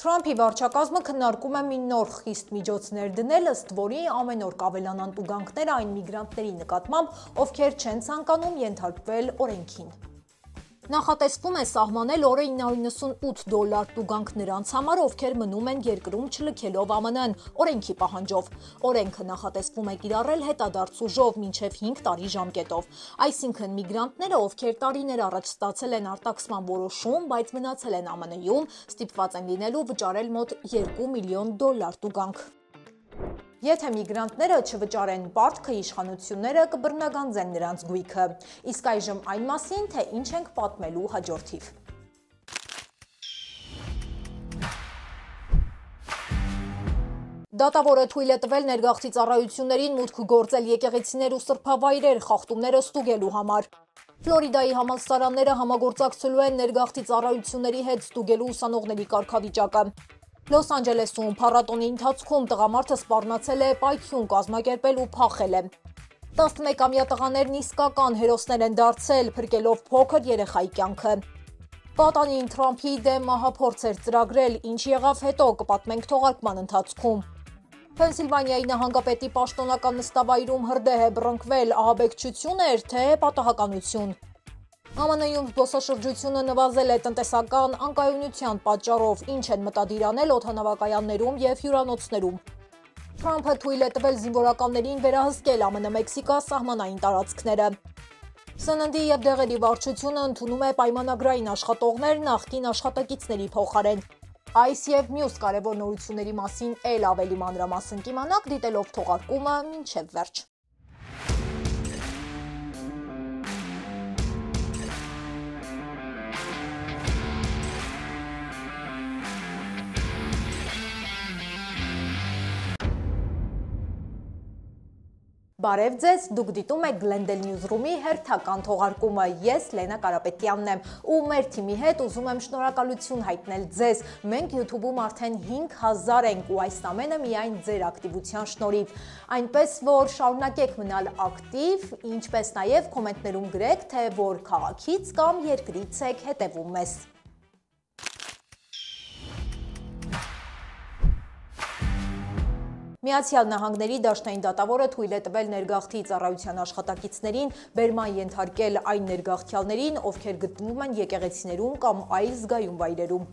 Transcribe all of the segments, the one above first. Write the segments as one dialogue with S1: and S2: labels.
S1: Թրամփի վարչակազմը քննարկում է մի նոր խիստ միջոցներ դնել, ըստ որի ամեն օր կավելանան տուգանքները այն միգրանտների նկատմամբ, ովքեր չեն ցանկանում ենթարկվել օրենքին։ Նախատեսվում է սահմանել օրը $998 տուգանք նրանց համար, ովքեր մնում են երկրում չլքելով ԱՄՆ-ն օրենքի պահանջով։ Օրենքը նախատեսվում է կիրառել հետադարձ ուժով մինչև 5 տարի ժամկետով։ Այսինքն միգրանտները, ովքեր տարիներ առաջ ստացել են արտաքսման որոշում, բայց մնացել են ԱՄՆ-ում, ստիպված են լինելու վճարել մոտ $2 միլիոն տուգանք։ Եթե միգրանտները չվճարեն պարտքը, իշխանությունները կբռնագանձեն նրանց գույքը։ Իսկ այժմ այն մասին, թե ինչ ենք պատմելու հաջորդիվ։ Դատավորը թույլ է տվել ներգաղթի ծառայություններին մուտք գործել եկեղեցիներ ու սրբավայրեր խախտումները ստուգելու համար։ Ֆլորիդայի համալսարանները համագործակցելու են ներգաղթի ծառայությունների հետ ստուգելու ուսանողների կարգավիճակը։ Լոս Անջելեսում փառատոնի ընթացքում տղամարդը սպառնացել է պայթյուն կազմակերպել ու փախել է։ 11-ամյա տղաներն իսկական հերոսներ են դարձել, փրկելով փոքր երեխայի կյանքը։ Պատանին Թրամփի դեմ մահափորձ էր ծրագրել, ինչ եղավ հետո կպատմենք թողարկման ընթացքում։ Փենսիլվանիայի նահանգապետի պաշտոնական նստավայրում հրդեհ է բռնկվել, ահաբեկչություն էր, թե պատահականություն։ ԱՄՆ-ում զբոսաշրջությունը նվազել է տնտեսական անկայունության պատճառով, ինչ են մտադիր անել օդանավակայաններում և հյուրանոցներում։ Թրամփը թույլ է տվել զինվորականներին վերահսկել ԱՄՆ-Մեքսիկա սահմանային տարածքները։ Սննդի և դեղերի վարչությունը ընդունում է պայմանագրային աշխատողներ նախկին աշխատակիցների փոխարեն։ Այս և մյուս կարևոր նորությունների մասին էլ ավելի մանրամասն կիմանաք դիտելով թողարկումը մինչև վերջ։ Բարև ձեզ, դուք դիտում եք Glendale Newsroom-ի հերթական թողարկումը, ես Լենա Կարապետյանն եմ ու մեր թիմի հետ ուզում եմ շնորհակալություն հայտնել ձեզ, մենք YouTube-ում արդեն 5000 ենք ու այս ամենը միայն ձեր ակտիվության շնորհիվ, այնպես որ շարունակեք մնալ ակտիվ, ինչպես նաև կոմենտներում գրեք, թե որ քաղաքից կամ երկրից եք հետևում մեզ։ Միացյալ Նահանգների դաշնային դատավորը թույլ է տվել ներգաղթի ծառայության աշխատակիցներին բերման ենթարկել այն ներգաղթյալներին, ովքեր գտնվում են եկեղեցիներում կամ այլ զգայուն վայրերում։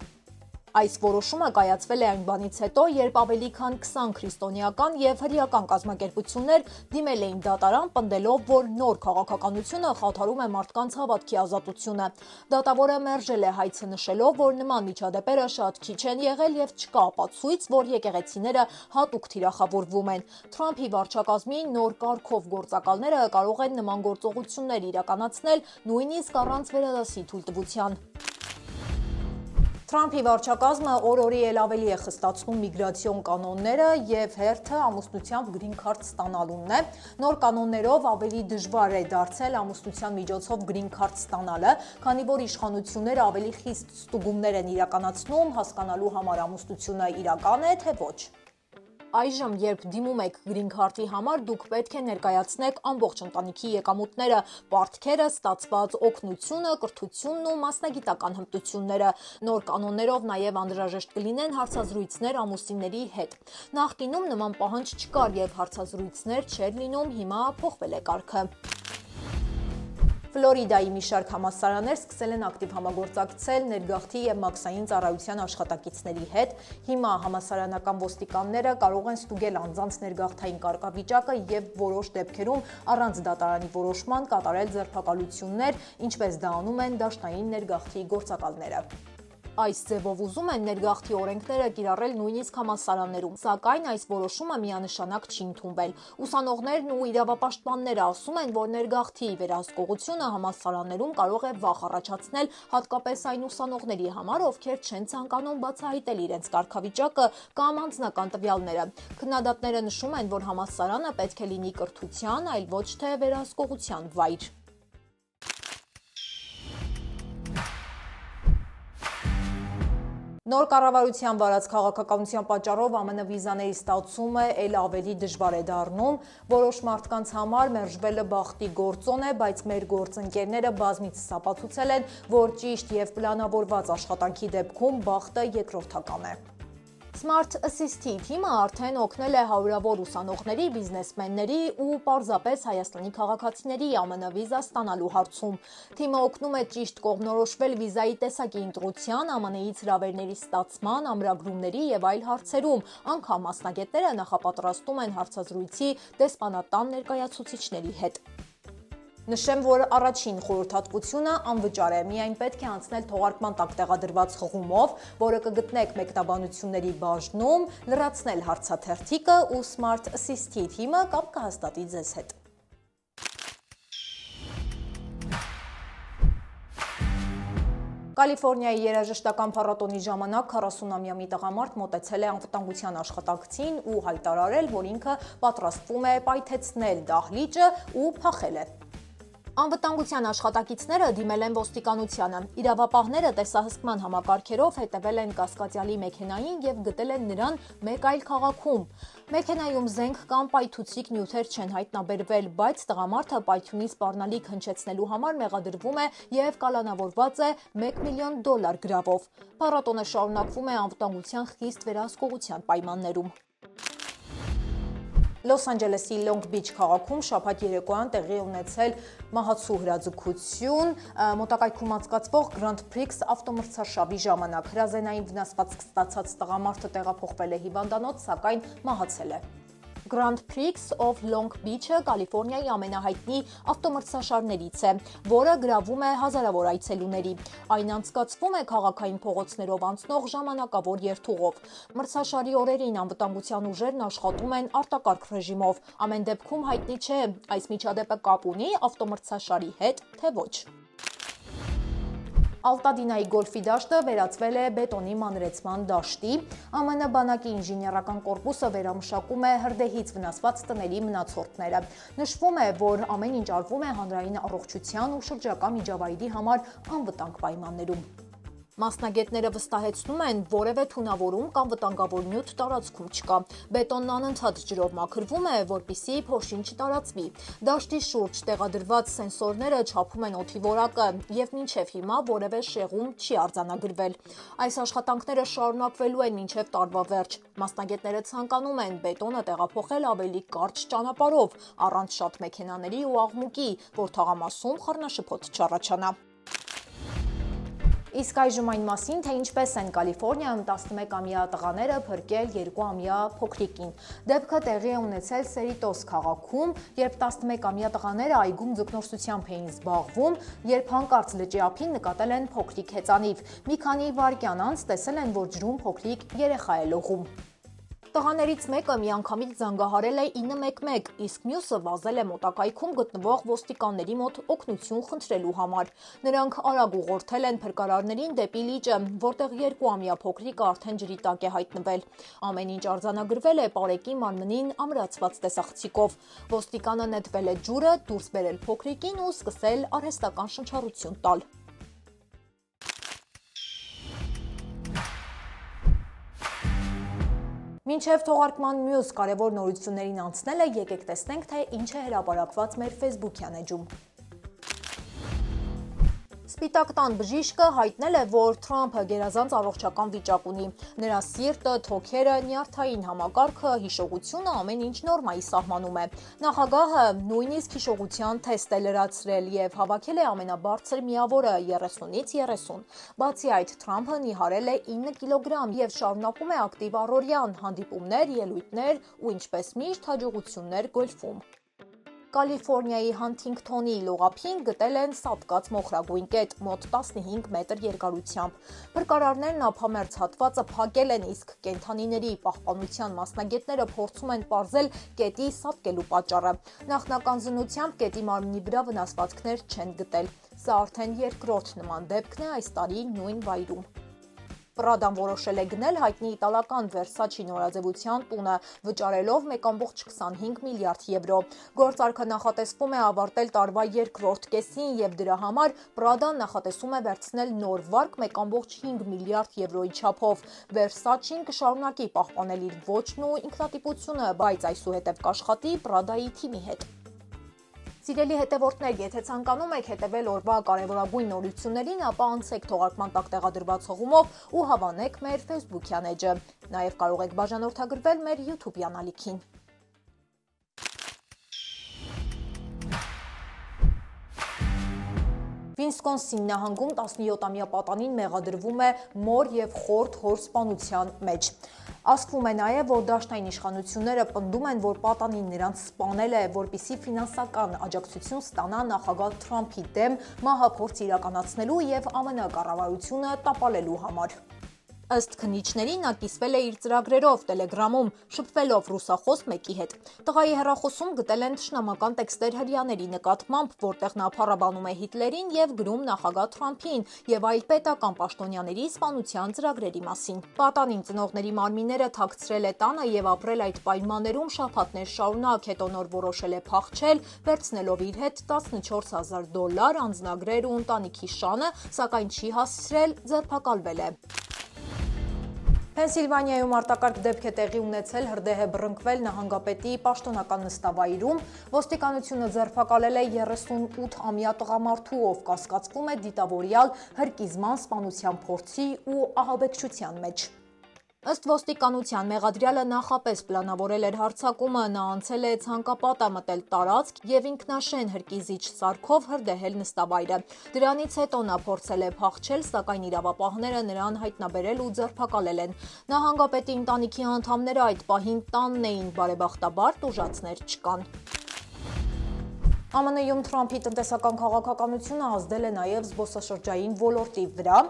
S1: Այս որոշումը կայացվել է այն բանից հետո, երբ ավելի քան 20 քրիստոնեական և հրեական կազմակերպություններ դիմել էին դատարան, պնդելով, որ նոր քաղաքականությունը խաթարում է մարդկանց հավատքի ազատությունը։ Դատավորը մերժել է հայցը նշելով, որ նման միջադեպերը շատ քիչ են եղել և չկա ապացույց, որ եկեղեցիները հատուկ թիրախավորվում են։ Թրամփի վարչակազմի նոր կարգով գործակալները կարող են նման գործողություններ իրականացնել նույնիսկ առանց վերադասի թույլտվության։ Թրամփի վարչակազմը օր-օրի էլ ավելի է խստացնում միգրացիոն կանոնները և հերթը ամուսնությամբ գրին քարտ ստանալունն է։ Նոր կանոններով ավելի դժվար է դարձել ամուսնության միջոցով գրին քարտ ստանալը, քանի որ իշխանությունները ավելի խիստ ստուգումներ են իրականացնում հասկանալու համար ամուսնությունը իրական է, թե ոչ։ Այժմ, երբ դիմում եք գրին քարտի համար, դուք պետք է ներկայացնեք ամբողջ ընտանիքի եկամուտները, պարտքերը, ստացված օգնությունը, կրթությունն ու մասնագիտական հմտությունները։ Նոր կանոններով նաև անհրաժեշտ կլինեն հարցազրույցներ ամուսինների հետ։ Նախկինում նման պահանջ չկար և հարցազրույցներ չէր լինում, հիմա փոխվել է կարգը։ Ֆլորիդայի մի շարք համալսարաններ սկսել են ակտիվ համագործակցել ներգաղթի և մաքսային ծառայության աշխատակիցների հետ։ Հիմա համալսարանական ոստիկանները կարող են ստուգել անձանց ներգաղթային կարգավիճակը և որոշ դեպքերում առանց դատարանի որոշման կատարել ձերբակալություններ, ինչպես դա անում են դաշնային ներգաղթի գործակալները։ Այս ձևով ուզում են ներգաղթի օրենքները կիրառել նույնիսկ համալսարաններում, սակայն այս որոշումը միանշանակ չի ընդունվել։ Ուսանողներն ու իրավապաշտպանները ասում են, որ ներգաղթի վերահսկողությունը համալսարաններում կարող է վախ առաջացնել հատկապես այն ուսանողների համար, ովքեր չեն ցանկանում բացահայտել իրենց կարգավիճակը կամ անձնական տվյալները։ Քննադատները նշում են, որ համալսարանը պետք է լինի կրթության, այլ ոչ թե վերահսկողության վայր։ Նոր կառավարության վարած քաղաքականության պատճառով ԱՄՆ վիզաների ստացումը էլ ավելի դժվար է դառնում։ Որոշ մարդկանց համար մերժվելը բախտի գործոն է, բայց մեր գործընկերները բազմիցս ապացուցել են, որ ճիշտ և պլանավորված աշխատանքի դեպքում բախտը երկրորդական է։ Smart Assist-ի թիմը արդեն օգնել է հարյուրավոր ուսանողների, բիզնեսմենների ու պարզապես Հայաստանի քաղաքացիների ԱՄՆ վիզա ստանալու հարցում։ Թիմը օգնում է ճիշտ կողմնորոշվել վիզայի տեսակի ընտրության, ԱՄՆ-ից հրավերների ստացման, ամրագրումների եւ այլ հարցերում, անգամ մասնագետները նախապատրաստում են հարցազրույցի դեսպանատան ներկայացուցիչների հետ։ Նշեմ, որ առաջին խորհրդատվությունը անվճար է, միայն պետք է անցնել թողարկման տակ տեղադրված հղումով, որը կգտնեք մեկնաբանությունների բաժնում, լրացնել հարցաթերթիկը ու Smart Assist-ի թիմը կապ կհաստատի ձեզ հետ։ Կալիֆորնիայի երաժշտական փառատոնի ժամանակ 40-ամյա մի տղամարդ մոտեցել է անվտանգության աշխատակցին ու հայտարարել, որ ինքը պատրաստվում է պայթեցնել դահլիճը ու փախել է։ Անվտանգության աշխատակիցները դիմել են ոստիկանությանը։ Իրավապահները տեսահսկման համակարգերով հետևել են կասկածյալի մեքենային եւ գտել են նրան մեկ այլ քաղաքում։ Մեքենայում զենք կամ պայթուցիկ նյութեր չեն հայտնաբերվել, բայց տղամարդը պայթյունի սպառնալիք հնչեցնելու համար մեղադրվում է եւ կալանավորված է $1 միլիոն գրավով։ Փառատոնը շարունակվում է անվտանգության խիստ վերահսկողության պայմաններում։ Լոս Անջելեսի Լոնգ Բիչ քաղաքում շաբաթ երեկոյան տեղի ունեցել մահացու հրաձգություն մոտակայքում անցկացվող Grand Prix ավտոմրցարշավի ժամանակ։ Հրազենային վնասվածք ստացած տղամարդը տեղափոխվել է հիվանդանոց, սակայն մահացել է։ Grand Prix of Long Beach-ը Կալիֆորնիայի ամենահայտնի ավտոմրցաշարներից է, որը գրավում է հազարավոր այցելուների։ Այն անցկացվում է քաղաքային փողոցներով անցնող ժամանակավոր երթուղով։ Մրցաշարի օրերին անվտանգության ուժերն աշխատում են արտակարգ ռեժիմով։ Ամեն դեպքում հայտնի չէ, այս միջադեպը կապ ունի ավտոմրցաշարի հետ, թե ոչ։ Ալտադինայի գոլֆի դաշտը վերածվել է բետոնի մանրեցման դաշտի։ ԱՄՆ բանակի ինժեներական կորպուսը վերամշակում է հրդեհից վնասված տների մնացորդները։ Նշվում է, որ ամեն ինչ արվում է հանրային առողջության ու շրջակա միջավայրի համար անվտանգ պայմաններում։ Մասնագետները վստահեցնում են, որևէ թունավորում կամ վտանգավոր նյութ տարածքում չկա։ Բետոնն անընդհատ ջրով մաքրվում է, որպեսզի փոշին չտարածվի։ Դաշտի շուրջ տեղադրված սենսորները չափում են օդի որակը եւ մինչեւ հիմա որևէ շեղում չի արձանագրվել։ Այս աշխատանքները շարունակվելու են մինչեւ տարվա վերջ։ Մասնագետները ցանկանում են բետոնը տեղափոխել ավելի կարճ ճանապարհով, առանց շատ մեքենաների ու աղմուկի, որ թաղամասում խառնաշփոթ չառաջանա։ Իսկ այժմ այն մասին, թե ինչպես են Կալիֆորնիայում 11-ամյա տղաները փրկել 2-ամյա փոքրիկին։ Դեպքը տեղի է ունեցել Սերիտոս քաղաքում, երբ 11-ամյա տղաները այգում ձկնորսությամբ էին զբաղվում, երբ հանկարծ լճի ափին նկատել են փոքրիկ հեծանիվ։ Մի քանի վայրկյան անց տեսել են, որ ջրում փոքրիկ երեխա է լողում։ Տղաներից մեկը միանգամից զանգահարել է 911, իսկ մյուսը վազել է մոտակայքում գտնվող ոստիկանների մոտ օգնություն խնդրելու համար։ Նրանք արագ ուղղորդել են փրկարարներին դեպի լիճը, որտեղ 2-ամյա փոքրիկը արդեն ջրի տակ է հայտնվել։ Ամեն ինչ արձանագրվել է Պարեկի մարմնին ամրացված տեսախցիկով։ Ոստիկանը նետվել է ջուրը, դուրս բերել փոքրիկին ու սկսել արհեստական շնչառություն տալ։ Մինչև թողարկման մյուս կարևոր նորություններին անցնելը, եկեք տեսնենք, թե ինչ է հրապարակված մեր Facebook-յան էջում։ Սպիտակ տան բժիշկը հայտնել է, որ Թրամփը գերազանց առողջական վիճակ ունի։ Նրա սիրտը, թոքերը, նյարդային համակարգը, հիշողությունը ամեն ինչ նորմայի սահմանում է։ Նախագահը նույնիսկ հիշողության թեստ է լրացրել եւ հավաքել է ամենաբարձր միավորը 30-ից 30։ Բացի այդ, Թրամփը նիհարել է 9 կիլոգրամ եւ շարունակում է ակտիվ առօրյան հանդիպումներ, ելույթներ ու ինչպես միշտ հաջողություններ գոլֆում։ Կալիֆորնիայի Հանթինգթոնի լողափին գտել են սատկած մոխրագույն կետ, մոտ 15 մետր երկարությամբ։ Փրկարարներն ափամերձ հատվածը փակել են, իսկ կենդանիների պահպանության մասնագետները փորձում են պարզել կետի սատկելու պատճառը։ Նախնական զննությամբ կետի մարմնի վրա վնասվածքներ չեն գտել։ Սա արդեն երկրորդ նման դեպքն է այս տարի նույն վայրում։ Պրադան որոշել է գնել հայտնի իտալական Վերսաչի նորաձևության տունը, վճարելով 1,25 միլիարդ եվրո։ Գործարքը նախատեսվում է ավարտել տարվա երկրորդ կեսին եւ դրա համար Պրադան նախատեսում է վերցնել նոր վարկ 1,5 միլիարդ եվրոյի չափով։ Վերսաչին կշարունակի պահպանել իր ոճն ու ինքնատիպությունը, բայց այսուհետև կաշխատի Պրադայի թիմի հետ։ Սիրելի հետևորդներ, եթե ցանկանում եք հետևել օրվա կարևորագույն նորություններին, ապա անցեք թողարկման տակ տեղադրված հղումով ու հավանեք մեր Facebook-յան էջը։ Նաև կարող եք բաժանորդագրվել մեր YouTube-յան ալիքին։ Վինսկոնսին նահանգում 17-ամյա պատանին մեղադրվում է մոր և խորթ հոր սպանության մեջ։ Ասվում է նաև, որ դաշնային իշխանությունները պնդում են, որ պատանին նրանց սպանել է, որպեսզի ֆինանսական աջակցություն ստանա նախագահ Թրամփի դեմ մահափորձ իրականացնելու և ԱՄՆ կառավարությունը տապալելու համար։ Ըստ քննիչների նա կիսվել է իր ծրագրերով Տելեգրամում, շփվելով ռուսախոս մեկի հետ։ Տղայի հեռախոսում գտել են թշնամական տեքստեր հրեաների նկատմամբ, որտեղ նա փառաբանում է Հիտլերին և գրում նախագահ Թրամփին և այլ պետական պաշտոնյաների սպանության ծրագրերի մասին։ Պատանին ծնողների մարմինները թաքցրել է տանը և ապրել այդ պայմաններում շաբաթներ շարունակ, հետո նոր որոշել է փախչել, վերցնելով իր հետ $14,000, անձնագրեր ու ընտանիքի շանը, սակայն չի հասցրել, ձերբակալվել է։ Փենսիլվանիայում արտակարգ դեպք է տեղի ունեցել, հրդեհ է բռնկվել նահանգապետի պաշտոնական նստավայրում, ոստիկանությունը ձերբակալել է 38-ամյա տղամարդու, ով կասկածվում է դիտավորյալ հրկիզման, սպանության փորձի ու ահաբեկչության մեջ։ Ըստ ոստիկանության մեղադրյալը նախապես պլանավորել էր հարձակումը, նա անցել է ցանկապատը մտել տարածք և ինքնաշեն հրկիզիչ սարքով հրդեհել նստավայրը։ Դրանից հետո նա փորձել է փախչել, սակայն իրավապահները նրան հայտնաբերել ու ձերբակալել են։ Նահանգապետի ընտանիքի անդամները այդ պահին տանն էին, բարեբախտաբար տուժածներ չկան։ ԱՄՆ-ում Թրամփի տնտեսական քաղաքականությունը ազդել է նաև զբոսաշրջային ոլորտի վրա։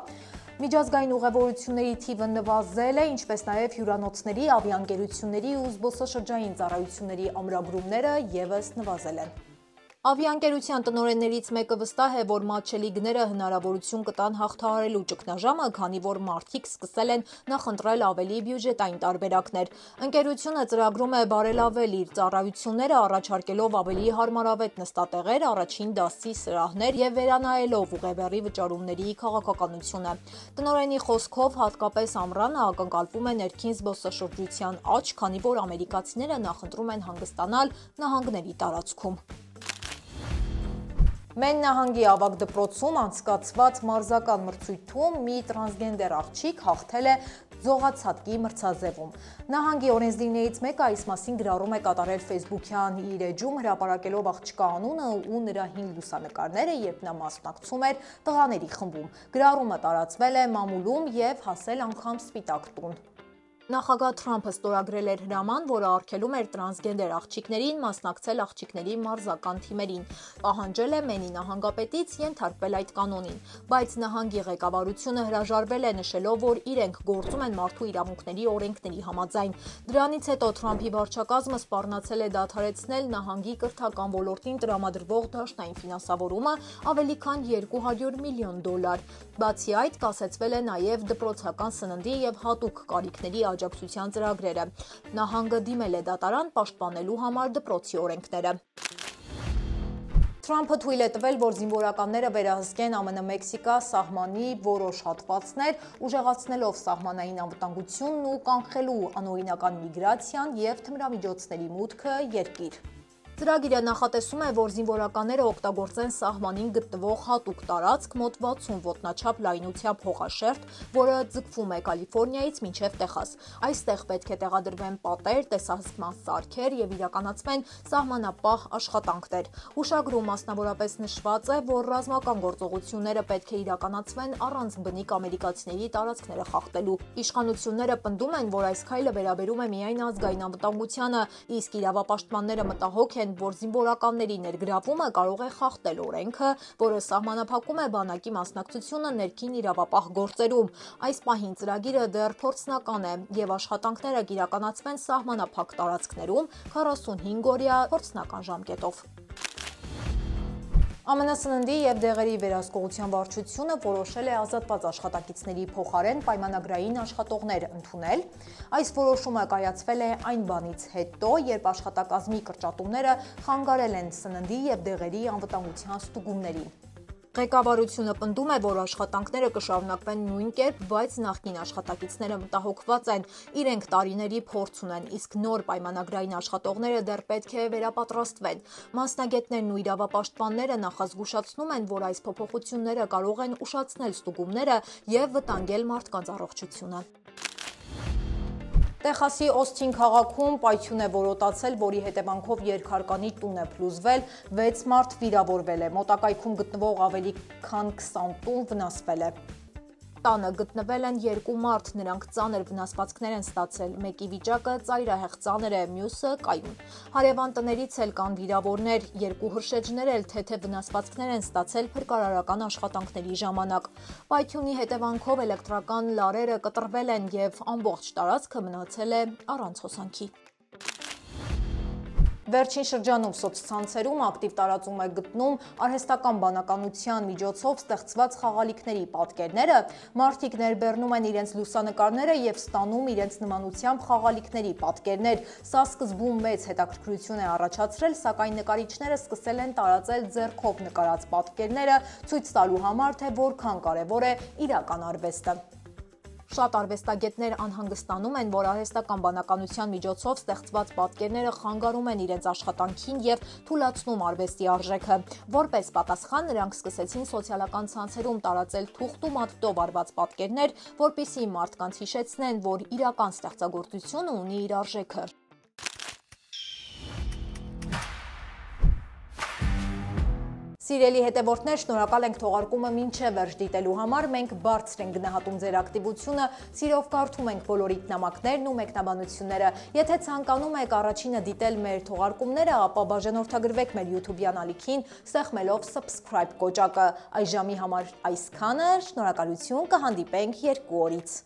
S1: Միջազգային ուղևորությունների թիվը նվազել է, ինչպես նաև հյուրանոցների, ավիաընկերությունների ու զբոսաշրջային ծառայությունների ամրագրումները ևս նվազել են։ Ավիաընկերության տնօրեններից մեկը վստահ է, որ մատչելի գները հնարավորություն կտան հաղթահարելու ճգնաժամը, քանի որ մարդիկ սկսել են նախընտրել ավելի բյուջետային տարբերակներ։ Ընկերությունը ծրագրում է բարելավել իր ծառայությունները, առաջարկելով ավելի հարմարավետ նստատեղեր, առաջին դասի սրահներ և վերանայելով ուղեբեռի վճարումների քաղաքականությունը։ Տնօրենի խոսքով, հատկապես ամռանը ակնկալվում է ներքին զբոսաշրջության աճ, քանի որ ամերիկացիները նախընտրում են հանգստանալ նահանգների տարածքում։ Մեն նահանգի ավագ դպրոցում անցկացված մարզական մրցույթում մի տրանսգենդեր աղջիկ հաղթել է ձողացատկի մրցաձևում։ Նահանգի օրենսդիրներից մեկը այս մասին գրառում է կատարել Facebook-յան իր էջում, հրապարակելով աղջկա անունը ու նրա հին լուսանկարները, երբ նա մասնակցում էր տղաների խմբում։ Գրառումը տարածվել է մամուլում և հասել անգամ Սպիտակ տուն։ Նախագահ Թրամփը ստորագրել էր հրաման, որը արգելում էր տրանսգենդեր աղջիկներին մասնակցել աղջիկների մարզական թիմերին։ Պահանջել է Մենի նահանգապետից ենթարկվել այդ կանոնին, բայց նահանգի ղեկավարությունը հրաժարվել է, նշելով, որ իրենք գործում են մարդու իրավունքների օրենքների համաձայն։ Դրանից հետո Թրամփի վարչակազմը սպառնացել է դադարեցնել նահանգի կրթական ոլորտին տրամադրվող դաշնային ֆինանսավորումը ավելի քան $200 միլիոն։ Բացի այդ, կասեցվել է նաև դպրոցական սննդի և հատուկ կարիքների աջակցության ծրագրերը։ Նահանգը դիմել է դատարան պաշտպանելու համար դպրոցի օրենքները։ Թրամփը թույլ է տվել, որ զինվորականները վերահսկեն ԱՄՆ-Մեքսիկա սահմանի որոշ հատվածներ, ուժեղացնելով սահմանային անվտանգությունն ու կանխելու անօրինական միգրացիան և թմրամիջոցների մուտքը երկիր։ Ծրագիրը նախատեսում է, որ զինվորականները օգտագործեն սահմանին գտնվող հատուկ տարածք, մոտ 60 ոտնաչափ լայնությամբ հողաշերտ, որը ձգվում է Կալիֆոռնիայից մինչև Տեխաս։ Այստեղ պետք է տեղադրվեն պատեր, տեսահսկման սարքեր և իրականացվեն սահմանապահ աշխատանքներ։ Հուշագրում մասնավորապես նշված է, որ ռազմական գործողությունները պետք է իրականացվեն առանց բնիկ ամերիկացիների տարածքները խախտելու։ Իշխանությունները պնդում են, որ այս քայլը վերաբերում է միայն ազգային անվտանգությանը, իսկ իրավապաշտպանները մտահոգ են, որ զինվորականների ներգրավումը կարող է խախտել օրենքը, որը սահմանափակում է բանակի մասնակցությունը ներքին իրավապահ գործերում։ Այս պահին ծրագիրը դեռ փորձնական է և աշխատանքները կիրականացվեն սահմանափակ տարածքներում 45-օրյա փորձնական ժամկետով։ ԱՄՆ սննդի և դեղերի վերահսկողության վարչությունը որոշել է ազատված աշխատակիցների փոխարեն պայմանագրային աշխատողներ ընդունել։ Այս որոշումը կայացվել է այն բանից հետո, երբ աշխատակազմի կրճատումները խանգարել են սննդի և դեղերի անվտանգության ստուգումներին։ Ղեկավարությունը պնդում է, որ աշխատանքները կշարունակվեն նույն կերպ, բայց նախկին աշխատակիցները մտահոգված են, իրենք տարիների փորձ ունեն, իսկ նոր պայմանագրային աշխատողները դեռ պետք է վերապատրաստվեն։ Մասնագետներն ու իրավապաշտպանները նախազգուշացնում են, որ այս փոփոխությունները կարող են ուշացնել ստուգումները և վտանգել մարդկանց առողջությունը։ Տեխասի Օսթին քաղաքում պայթյուն է որոտացել, որի հետևանքով երկհարկանի տուն է փլուզվել, 6 մարդ վիրավորվել է, մոտակայքում գտնվող ավելի քան 20 տուն վնասվել է։ Տանը գտնվել են 2 մարդ, նրանք ծանր վնասվածքներ են ստացել, մեկի վիճակը ծայրահեղ ծանր է, մյուսը կայուն։ Հարևան տներից էլ կան վիրավորներ, 2 հրշեջներ էլ թեթև վնասվածքներ են ստացել փրկարարական աշխատանքների ժամանակ։ Պայթյունի հետևանքով էլեկտրական լարերը կտրվել են և ամբողջ տարածքը մնացել է առանց հոսանքի։ Վերջին շրջանում սոցցանցերում ակտիվ տարածում է գտնում արհեստական բանականության միջոցով ստեղծված խաղալիքների պատկերները, մարդիկ ներբեռնում են իրենց լուսանկարները և ստանում իրենց նմանությամբ խաղալիքների պատկերներ։ Սա սկզբում մեծ հետաքրքրություն է առաջացրել, սակայն նկարիչները սկսել են տարածել ձեռքով նկարած պատկերները, ցույց տալու համար, թե որքան կարևոր է իրական արվեստը։ Շատ արվեստագետներ անհանգստանում են, որ արհեստական բանականության միջոցով ստեղծված պատկերները խանգարում են իրենց աշխատանքին և թուլացնում արվեստի արժեքը։ Որպես պատասխան նրանք սկսեցին սոցիալական ցանցերում տարածել թուղթ ու մատիտով արված պատկերներ, որպեսզի մարդկանց հիշեցնեն, որ իրական ստեղծագործությունը ունի իր արժեքը։ Սիրելի հետևորդներ, շնորհակալ ենք թողարկումը մինչև վերջ դիտելու համար, մենք բարձր ենք գնահատում ձեր ակտիվությունը, սիրով կարդում ենք բոլորիդ նամակներն ու մեկնաբանությունները։ Եթե ցանկանում եք առաջինը դիտել մեր թողարկումները, ապա բաժանորդագրվեք մեր YouTube-յան ալիքին, սեղմելով subscribe կոճակը։ Այս ժամի համար այսքանը, շնորհակալություն, կհանդիպենք 2 օրից։